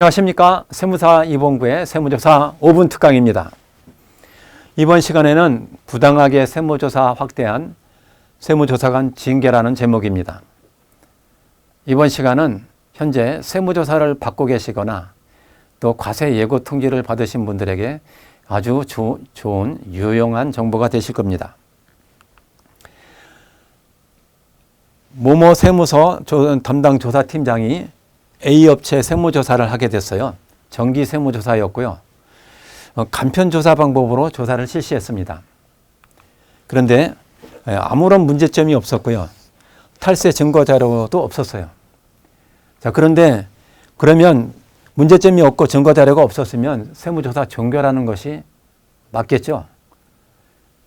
안녕하십니까. 세무사 이봉구의 세무조사 5분 특강입니다. 이번 시간에는 부당하게 세무조사 확대한 세무조사관 징계라는 제목입니다. 이번 시간은 현재 세무조사를 받고 계시거나 또 과세 예고 통지를 받으신 분들에게 아주 좋은 유용한 정보가 되실 겁니다. 모모 세무서 담당 조사팀장이 A업체 세무조사를 하게 됐어요. 정기 세무조사였고요. 간편조사 방법으로 조사를 실시했습니다. 그런데 아무런 문제점이 없었고요. 탈세 증거 자료도 없었어요. 자, 그런데 그러면 문제점이 없고 증거 자료가 없었으면 세무조사 종결하는 것이 맞겠죠.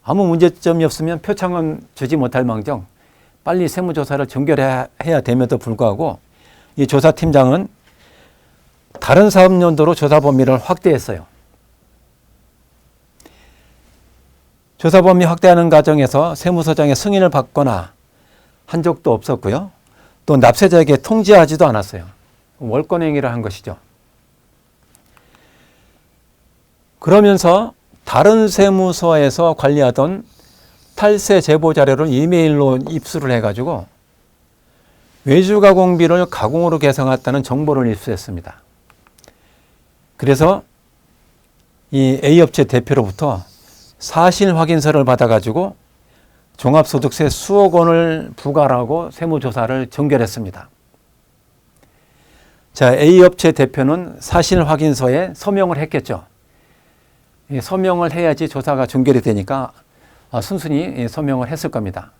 아무 문제점이 없으면 표창은 주지 못할 망정 빨리 세무조사를 종결해야 됨에도 불구하고 이 조사팀장은 다른 사업연도로 조사 범위를 확대했어요. 조사 범위 확대하는 과정에서 세무서장의 승인을 받거나 한 적도 없었고요. 또 납세자에게 통지하지도 않았어요. 월권행위를 한 것이죠. 그러면서 다른 세무서에서 관리하던 탈세 제보 자료를 이메일로 입수를 해가지고 외주 가공비를 가공으로 계상했다는 정보를 입수했습니다. 그래서 이 A업체 대표로부터 사실 확인서를 받아가지고 종합소득세 수억 원을 부과하고 세무조사를 종결했습니다. 자, A업체 대표는 사실 확인서에 서명을 했겠죠. 서명을 해야지 조사가 종결이 되니까 순순히 서명을 했을 겁니다.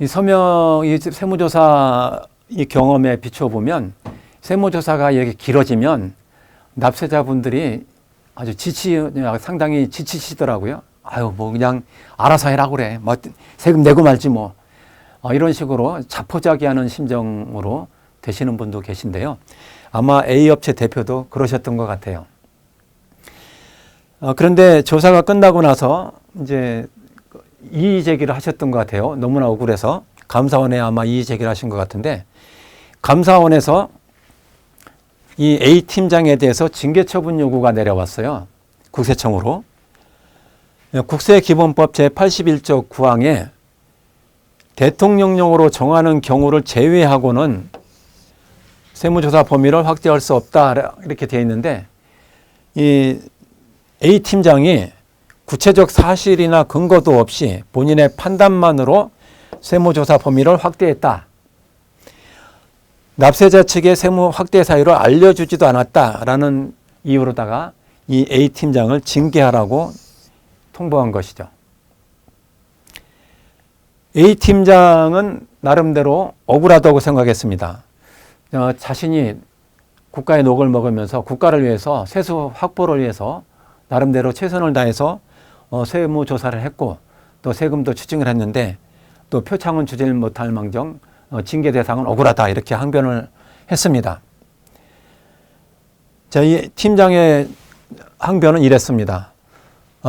이 세무조사 경험에 비춰보면 세무조사가 이렇게 길어지면 납세자분들이 아주 상당히 지치시더라고요. 아유, 뭐 그냥 알아서 해라 그래. 뭐 세금 내고 말지 뭐. 이런 식으로 자포자기하는 심정으로 되시는 분도 계신데요. 아마 A업체 대표도 그러셨던 것 같아요. 그런데 조사가 끝나고 나서 이제 이의 제기를 하셨던 것 같아요. 너무나 억울해서 감사원에 아마 이의 제기를 하신 것 같은데 감사원에서 이 A 팀장에 대해서 징계 처분 요구가 내려왔어요. 국세청으로. 국세기본법 제81조 9항에 대통령령으로 정하는 경우를 제외하고는 세무조사 범위를 확대할 수 없다 이렇게 되어 있는데 이 A 팀장이 구체적 사실이나 근거도 없이 본인의 판단만으로 세무조사 범위를 확대했다. 납세자 측의 세무 확대 사유를 알려주지도 않았다라는 이유로다가 이 A팀장을 징계하라고 통보한 것이죠. A팀장은 나름대로 억울하다고 생각했습니다. 자신이 국가의 녹을 먹으면서 국가를 위해서 세수 확보를 위해서 나름대로 최선을 다해서 세무조사를 했고 또 세금도 추징을 했는데 또 표창은 주지 못할 망정 징계 대상은 억울하다 이렇게 항변을 했습니다. 자, 이 팀장의 항변은 이랬습니다.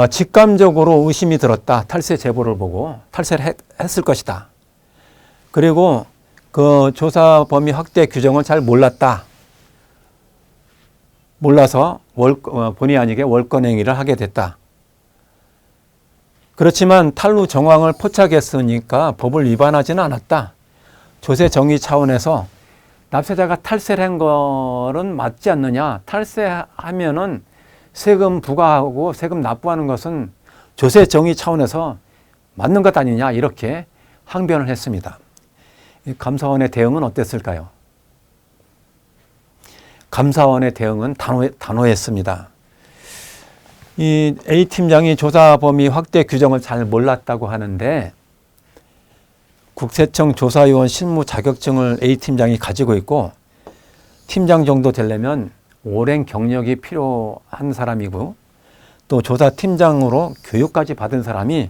직감적으로 의심이 들었다. 탈세 제보를 보고 탈세를 했을 것이다. 그리고 그 조사 범위 확대 규정을 잘 몰랐다. 몰라서 본의 아니게 월권행위를 하게 됐다. 그렇지만 탈루 정황을 포착했으니까 법을 위반하지는 않았다. 조세 정의 차원에서 납세자가 탈세를 한 거는 맞지 않느냐. 탈세하면은 세금 부과하고 세금 납부하는 것은 조세 정의 차원에서 맞는 것 아니냐. 이렇게 항변을 했습니다. 감사원의 대응은 어땠을까요? 감사원의 대응은 단호했습니다. 이 A팀장이 조사 범위 확대 규정을 잘 몰랐다고 하는데 국세청 조사위원 실무 자격증을 A팀장이 가지고 있고 팀장 정도 되려면 오랜 경력이 필요한 사람이고 또 조사팀장으로 교육까지 받은 사람이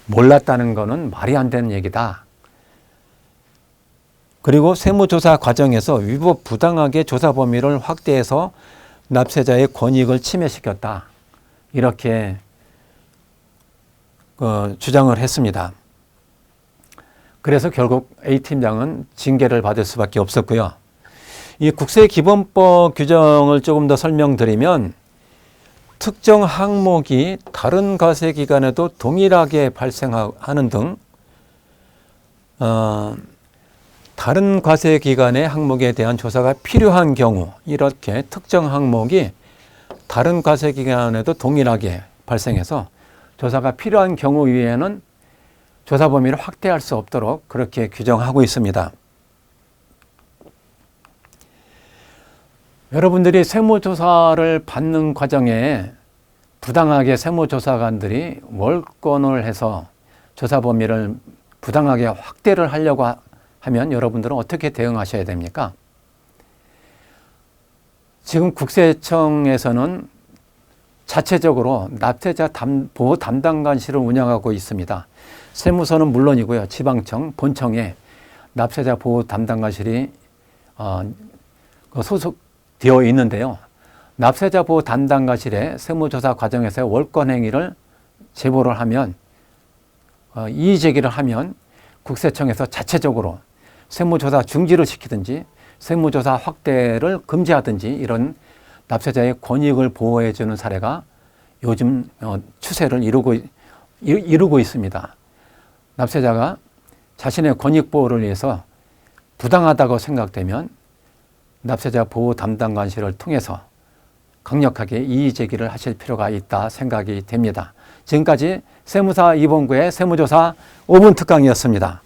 몰랐다는 것은 말이 안 되는 얘기다. 그리고 세무조사 과정에서 위법 부당하게 조사 범위를 확대해서 납세자의 권익을 침해시켰다. 이렇게 주장을 했습니다. 그래서 결국 A팀장은 징계를 받을 수밖에 없었고요. 이 국세기본법 규정을 조금 더 설명드리면 특정 항목이 다른 과세기간에도 동일하게 발생하는 등 다른 과세기간의 항목에 대한 조사가 필요한 경우, 이렇게 특정 항목이 다른 과세기간에도 동일하게 발생해서 조사가 필요한 경우 외에는 조사 범위를 확대할 수 없도록 그렇게 규정하고 있습니다. 여러분들이 세무조사를 받는 과정에 부당하게 세무조사관들이 월권을 해서 조사 범위를 부당하게 확대를 하려고 하면 여러분들은 어떻게 대응하셔야 됩니까? 지금 국세청에서는 자체적으로 납세자 보호 담당관실을 운영하고 있습니다. 세무서는 물론이고요. 지방청, 본청에 납세자 보호 담당관실이 소속되어 있는데요. 납세자 보호 담당관실에 세무조사 과정에서 월권 행위를 제보를 하면 이의 제기를 하면 국세청에서 자체적으로 세무조사 중지를 시키든지 세무조사 확대를 금지하든지 이런 납세자의 권익을 보호해 주는 사례가 요즘 추세를 이루고 있습니다. 납세자가 자신의 권익 보호를 위해서 부당하다고 생각되면 납세자 보호 담당관실을 통해서 강력하게 이의 제기를 하실 필요가 있다 생각이 됩니다. 지금까지 세무사 이본구의 세무조사 5분 특강이었습니다.